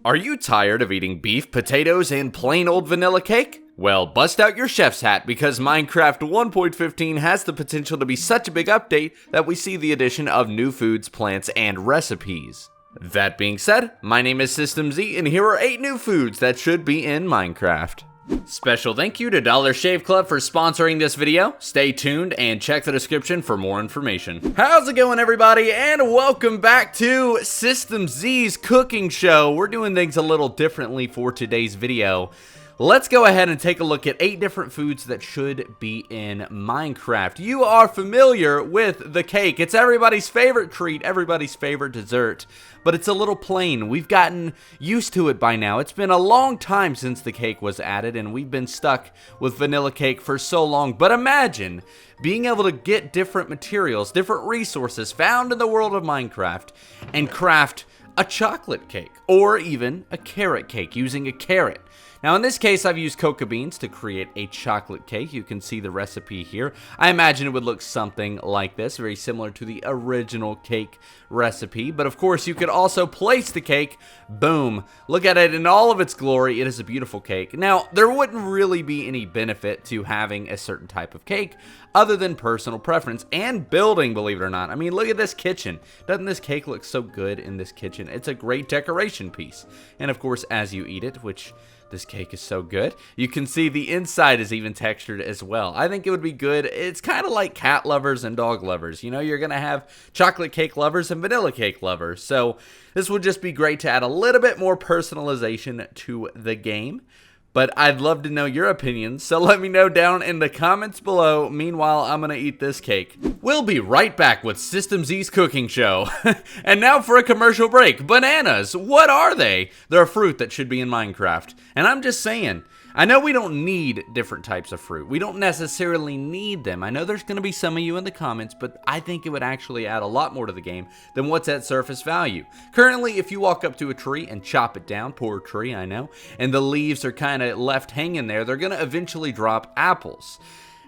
Are you tired of eating beef, potatoes, and plain old vanilla cake? Well, bust out your chef's hat because Minecraft 1.15 has the potential to be such a big update that we see the addition of new foods, plants, and recipes. That being said, my name is System Z, and here are 8 new foods that should be in Minecraft. Special thank you to Dollar Shave Club for sponsoring this video. Stay tuned and check the description for more information. How's it going, everybody? And welcome back to System Z's cooking show. We're doing things a little differently for today's video. Let's go ahead and take a look at 8 different foods that should be in Minecraft. You are familiar with the cake. It's everybody's favorite treat, everybody's favorite dessert, but it's a little plain. We've gotten used to it by now. It's been a long time since the cake was added, and we've been stuck with vanilla cake for so long. But imagine being able to get different materials, different resources found in the world of Minecraft, and craft a chocolate cake, or even a carrot cake using a carrot. Now in this case, I've used cocoa beans to create a chocolate cake. You can see the recipe here. I imagine it would look something like this, very similar to the original cake recipe. But of course, you could also place the cake. Boom. Look at it in all of its glory. It is a beautiful cake. Now, there wouldn't really be any benefit to having a certain type of cake other than personal preference and building, believe it or not. I mean, look at this kitchen. Doesn't this cake look so good in this kitchen? It's a great decoration piece. And of course, as you eat it, which this cake is so good, you can see the inside is even textured as well. I think it would be good. It's kind of like cat lovers and dog lovers. You know, you're going to have chocolate cake lovers and vanilla cake lovers. So this would just be great to add a little bit more personalization to the game. But I'd love to know your opinions, so let me know down in the comments below. Meanwhile, I'm gonna eat this cake. We'll be right back with System Z's cooking show. And now for a commercial break. Bananas, what are they? They're a fruit that should be in Minecraft. And I'm just saying, I know we don't need different types of fruit. We don't necessarily need them. I know there's going to be some of you in the comments, but I think it would actually add a lot more to the game than what's at surface value. Currently, if you walk up to a tree and chop it down, poor tree, I know, and the leaves are kind of left hanging there, they're going to eventually drop apples.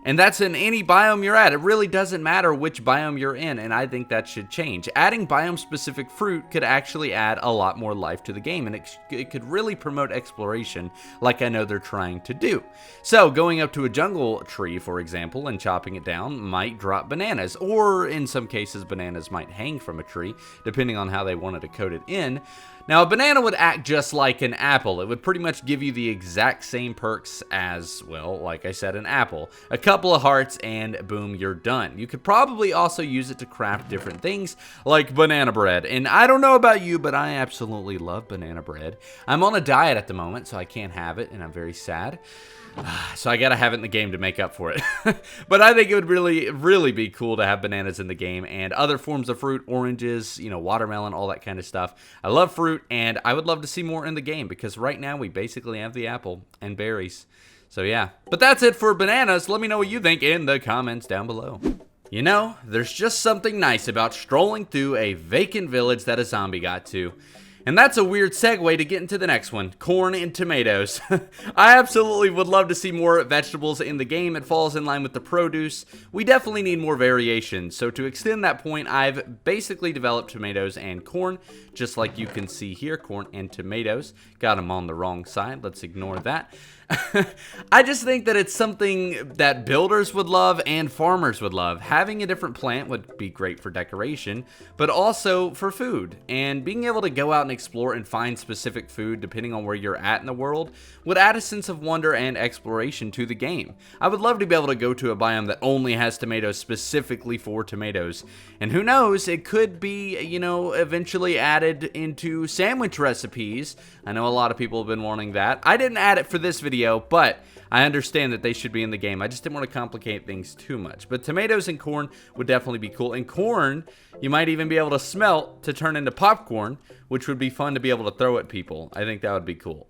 And that's in any biome you're at. It really doesn't matter which biome you're in, and I think that should change. Adding biome-specific fruit could actually add a lot more life to the game, and it could really promote exploration like I know they're trying to do. So, going up to a jungle tree, for example, and chopping it down might drop bananas, or in some cases, bananas might hang from a tree, depending on how they wanted to coat it in. Now, a banana would act just like an apple. It would pretty much give you the exact same perks as, well, like I said, an apple. A couple of hearts, and boom, you're done. You could probably also use it to craft different things, like banana bread. And I don't know about you, but I absolutely love banana bread. I'm on a diet at the moment, so I can't have it, and I'm very sad. So I gotta have it in the game to make up for it. But I think it would really be cool to have bananas in the game and other forms of fruit, oranges, you know, watermelon, all that kind of stuff. I love fruit, and I would love to see more in the game because right now we basically have the apple and berries. So yeah, but that's it for bananas. Let me know what you think in the comments down below. You know, there's just something nice about strolling through a vacant village that a zombie got to. And that's a weird segue to get into the next one, corn and tomatoes. I absolutely would love to see more vegetables in the game. It falls in line with the produce. We definitely need more variation. So to extend that point, I've basically developed tomatoes and corn, just like you can see here, corn and tomatoes. Got them on the wrong side. Let's ignore that. I just think that it's something that builders would love and farmers would love. Having a different plant would be great for decoration, but also for food. And being able to go out and explore and find specific food depending on where you're at in the world would add a sense of wonder and exploration to the game. I would love to be able to go to a biome that only has tomatoes specifically for tomatoes. And who knows, it could be, you know, eventually added into sandwich recipes. I know a lot of people have been wanting that. I didn't add it for this video, but I understand that they should be in the game. I just didn't want to complicate things too much. But tomatoes and corn would definitely be cool. And corn, you might even be able to smelt to turn into popcorn, which would be fun to be able to throw at people. I think that would be cool.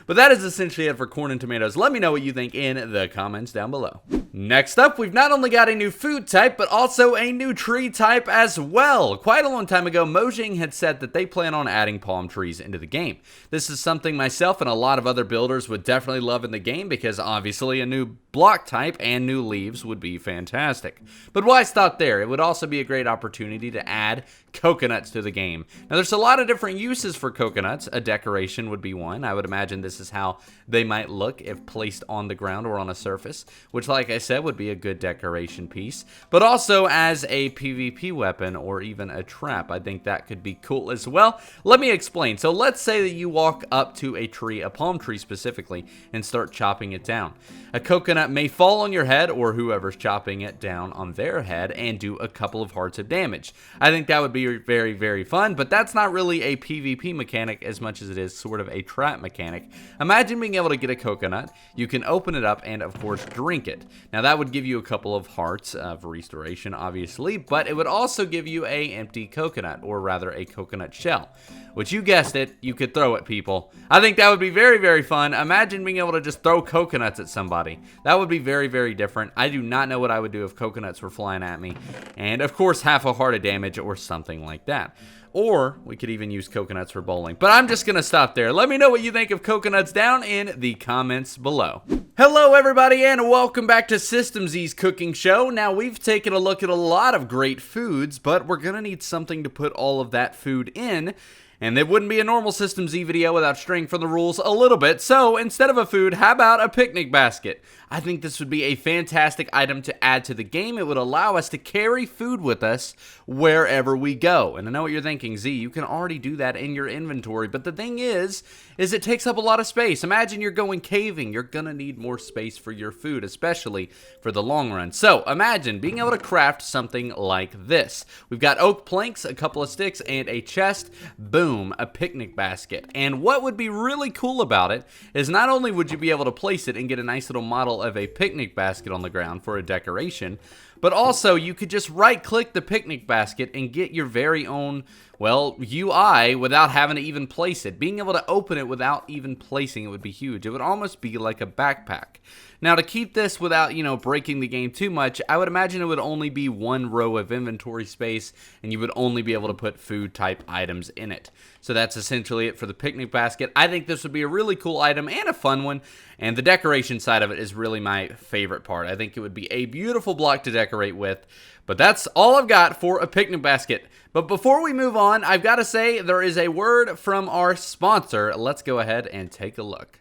But that is essentially it for corn and tomatoes. Let me know what you think in the comments down below. Next up, we've not only got a new food type, but also a new tree type as well. Quite a long time ago, Mojang had said that they plan on adding palm trees into the game. This is something myself and a lot of other builders would definitely love in the game because obviously a new block type and new leaves would be fantastic. But why stop there? It would also be a great opportunity to add coconuts to the game. Now, there's a lot of different uses for coconuts. A decoration would be one. I would imagine this is how they might look if placed on the ground or on a surface, which, like I said, would be a good decoration piece. But also as a PvP weapon or even a trap. I think that could be cool as well. Let me explain. So let's say that you walk up to a tree, a palm tree specifically, and start chopping it down. A coconut may fall on your head or whoever's chopping it down on their head and do a couple of hearts of damage. I think that would be very, very fun, but that's not really a PvP mechanic as much as it is sort of a trap mechanic. Imagine being able to get a coconut, you can open it up and of course drink it. Now that would give you a couple of hearts of restoration obviously, but it would also give you a empty coconut, or rather a coconut shell, which you guessed it, you could throw at people. I think that would be very, very fun. Imagine being able to just throw coconuts at somebody. That would be very, very different. I do not know what I would do if coconuts were flying at me. And of course, half a heart of damage or something like that. Or we could even use coconuts for bowling. But I'm just going to stop there. Let me know what you think of coconuts down in the comments below. Hello everybody and welcome back to System Z's cooking show. Now we've taken a look at a lot of great foods, but we're going to need something to put all of that food in. And it wouldn't be a normal System Z video without straying from the rules a little bit. So instead of a food, how about a picnic basket? I think this would be a fantastic item to add to the game. It would allow us to carry food with us wherever we go. And I know what you're thinking, Z, you can already do that in your inventory. But the thing is it takes up a lot of space. Imagine you're going caving. You're going to need more space for your food, especially for the long run. So imagine being able to craft something like this. We've got oak planks, a couple of sticks, and a chest. Boom, a picnic basket. And what would be really cool about it is not only would you be able to place it and get a nice little model of a picnic basket on the ground for a decoration, but also you could just right click the picnic basket and get your very own, well, UI without having to even place it. Being able to open it without even placing it would be huge. It would almost be like a backpack. Now to keep this without, breaking the game too much, I would imagine it would only be one row of inventory space and you would only be able to put food type items in it. So that's essentially it for the picnic basket. I think this would be a really cool item and a fun one, and the decoration side of it is really my favorite part. I think it would be a beautiful block to decorate with, but that's all I've got for a picnic basket. But before we move on, I've got to say there is a word from our sponsor. Let's go ahead and take a look.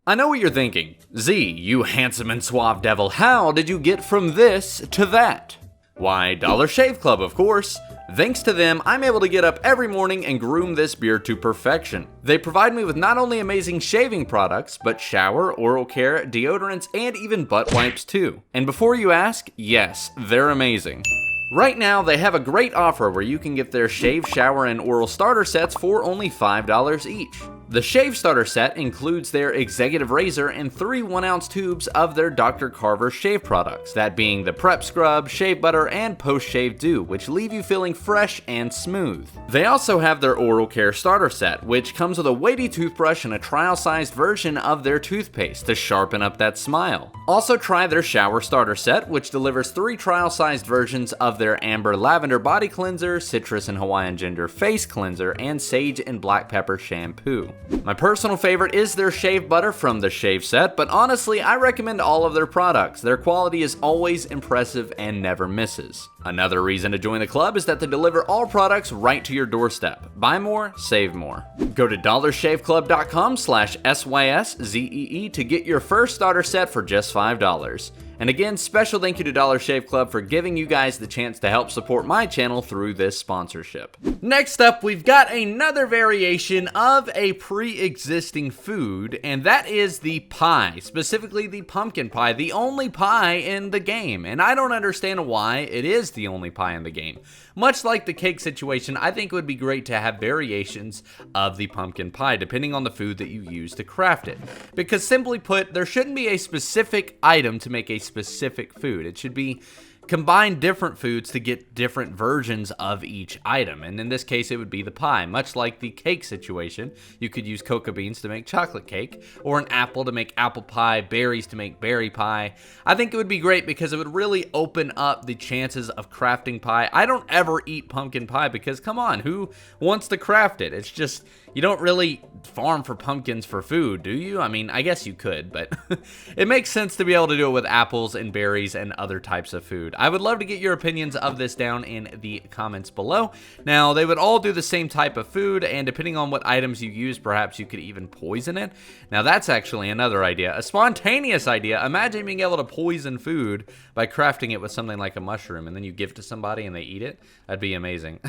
I know what you're thinking. Z, you handsome and suave devil, how did you get from this to that? Why, Dollar Shave Club, of course. Thanks to them, I'm able to get up every morning and groom this beard to perfection. They provide me with not only amazing shaving products, but shower, oral care, deodorants, and even butt wipes too. And before you ask, yes, they're amazing. Right now, they have a great offer where you can get their shave, shower, and oral starter sets for only $5 each. The Shave Starter set includes their executive razor and 3 1-ounce tubes of their Dr. Carver shave products, that being the Prep Scrub, Shave Butter, and Post Shave Dew, which leave you feeling fresh and smooth. They also have their Oral Care Starter set, which comes with a weighty toothbrush and a trial-sized version of their toothpaste to sharpen up that smile. Also try their Shower Starter set, which delivers 3 trial-sized versions of their Amber Lavender Body Cleanser, Citrus and Hawaiian Ginger Face Cleanser, and Sage and Black Pepper Shampoo. My personal favorite is their shave butter from the Shave Set, but honestly, I recommend all of their products. Their quality is always impressive and never misses. Another reason to join the club is that they deliver all products right to your doorstep. Buy more, save more. Go to dollarshaveclub.com/SYSZEE to get your first starter set for just $5. And again, special thank you to Dollar Shave Club for giving you guys the chance to help support my channel through this sponsorship. Next up, we've got another variation of a pre-existing food, and that is the pie, specifically the pumpkin pie, the only pie in the game. And I don't understand why it is the only pie in the game. Much like the cake situation, I think it would be great to have variations of the pumpkin pie, depending on the food that you use to craft it. Because simply put, there shouldn't be a specific item to make a specific food. It should be combine different foods to get different versions of each item. And in this case, it would be the pie. Much like the cake situation, you could use cocoa beans to make chocolate cake, or an apple to make apple pie, berries to make berry pie. I think it would be great because it would really open up the chances of crafting pie. I don't ever eat pumpkin pie because, come on, who wants to craft it? It's just, you don't really farm for pumpkins for food, do you? I mean, I guess you could, but it makes sense to be able to do it with apples and berries and other types of food. I would love to get your opinions of this down in the comments below. Now, they would all do the same type of food, and depending on what items you use, perhaps you could even poison it. Now, that's actually another idea, a spontaneous idea. Imagine being able to poison food by crafting it with something like a mushroom, and then you give it to somebody and they eat it. That'd be amazing.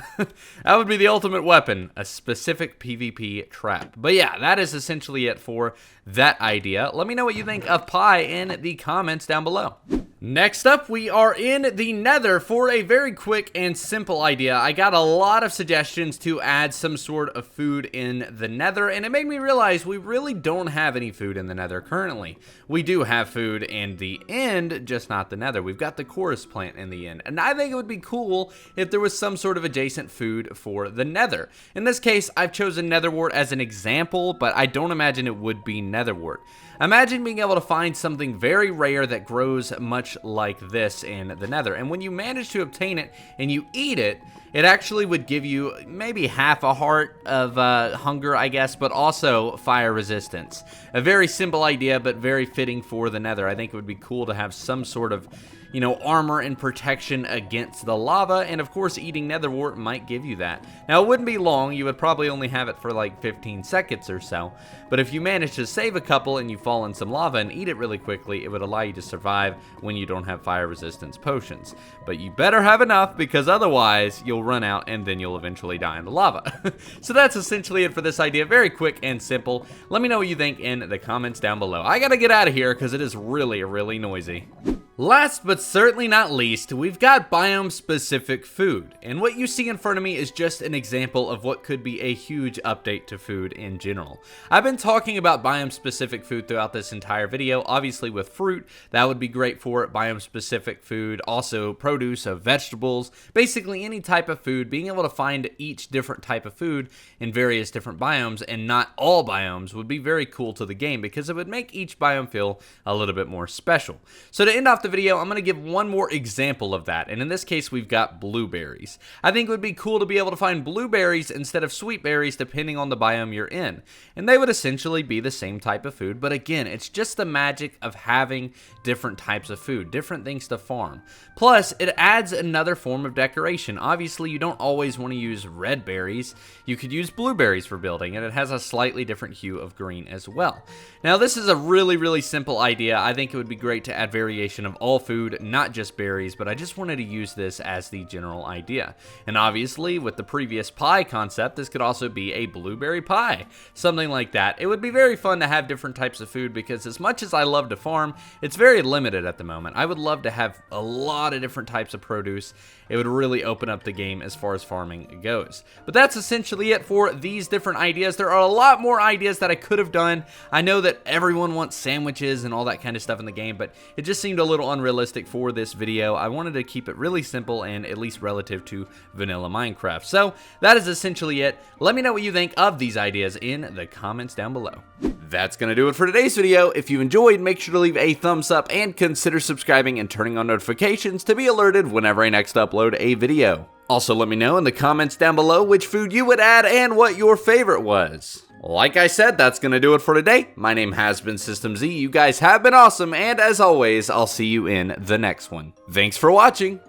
That would be the ultimate weapon, a specific PvP trap. But yeah, that is essentially it for that idea. Let me know what you think of pie in the comments down below. Next up, we are in the Nether for a very quick and simple idea. I got a lot of suggestions to add some sort of food in the Nether, and it made me realize we really don't have any food in the Nether currently. We do have food in the end, just not the Nether. We've got the chorus plant in the end, and I think it would be cool if there was some sort of adjacent food for the Nether. In this case, I've chosen Nether Wart as an example, but I don't imagine it would be Nether Wart. Imagine being able to find something very rare that grows much like this in the Nether, and when you manage to obtain it and you eat it, it actually would give you maybe half a heart of hunger, I guess, but also fire resistance. A very simple idea, but very fitting for the Nether. I think it would be cool to have some sort of, you know, armor and protection against the lava, and of course eating Nether Wart might give you that. Now, it wouldn't be long. You would probably only have it for like 15 seconds or so, but if you manage to save a couple and you fall in some lava and eat it really quickly, it would allow you to survive when you don't have fire resistance potions. But you better have enough, because otherwise you'll run out and then you'll eventually die in the lava. So that's essentially it for this idea. Very quick and simple. Let me know what you think in the comments down below. I gotta get out of here because it is really noisy. Last but certainly not least, we've got biome-specific food, and what you see in front of me is just an example of what could be a huge update to food in general. I've been talking about biome-specific food throughout this entire video. Obviously with fruit, that would be great for biome-specific food, also produce of vegetables, basically any type of food, being able to find each different type of food in various different biomes, and not all biomes, would be very cool to the game, because it would make each biome feel a little bit more special. So to end off the video, I'm going to give one more example of that, and in this case we've got blueberries. I think it would be cool to be able to find blueberries instead of sweet berries depending on the biome you're in, and they would essentially be the same type of food, but again, it's just the magic of having different types of food, different things to farm. Plus, it adds another form of decoration. Obviously, you don't always want to use red berries. You could use blueberries for building, and it has a slightly different hue of green as well. Now, this is a really simple idea. I think it would be great to add variation of all food, not just berries, but I just wanted to use this as the general idea. And obviously, with the previous pie concept, this could also be a blueberry pie, something like that. It would be very fun to have different types of food, because as much as I love to farm, it's very limited at the moment. I would love to have a lot of different types of produce. It would really open up the game as far as farming goes. But that's essentially it for these different ideas. There are a lot more ideas that I could have done. I know that everyone wants sandwiches and all that kind of stuff in the game, but it just seemed a little unrealistic for this video. I wanted to keep it really simple and at least relative to vanilla Minecraft. So that is essentially it. Let me know what you think of these ideas in the comments down below. That's gonna do it for today's video. If you enjoyed, make sure to leave a thumbs up and consider subscribing and turning on notifications to be alerted whenever I next upload a video. Also, let me know in the comments down below which food you would add and what your favorite was. Like I said, that's gonna do it for today. My name has been System Z. You guys have been awesome, and as always, I'll see you in the next one. Thanks for watching.